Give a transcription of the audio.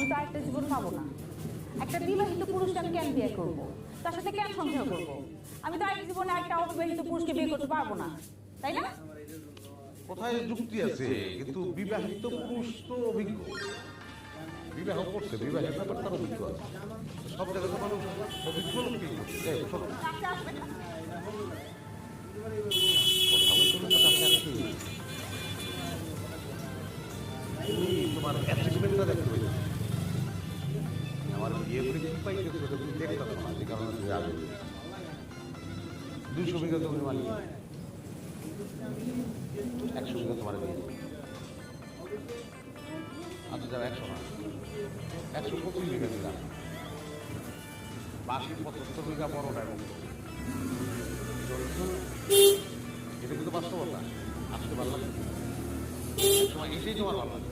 আমি তো আরেকটা জীবন পাবো না। একটা বিবাহিত পুরুষকে আমি কেন বিয়ে করবো, তার সাথে কেন সংসার করবো? আমি তো আরেক জীবনে একটা অবিবাহিত পুরুষকে বিয়ে করতে পারবো না, তাই না? কোথায় যুক্তি আছে? কিন্তু বিবাহিত পুরুষ তো অভিজ্ঞ, বিবাহ করছে, বিবাহের ব্যাপার তার অভিজ্ঞ আছে। সব জায়গায় তো মানুষ অভিজ্ঞ লোককেই করছে। যাই হোক, শোনো, আচ্ছা, আসবে না। কথা বলতে হলে তো কাছে আসছি। তুমি তোমার অ্যাচিভমেন্টটা দেখতে পাই, আমার বিয়ে করে কি পাইতেছো এটা তুমি দেখতে পাবো না, যে কারণে তুমি আগে 200 বিঘা জমি মালিক, 100 বিঘা তোমার বিয়ে। আচ্ছা যাও 100 না, 125 বিঘা দিলাম, বাকি 75 বিঘা বড়টা এবং এটা কিন্তু বাস্তবতা। আসতে পারলাম, সময় এটাই তোমার ভালো লাগে।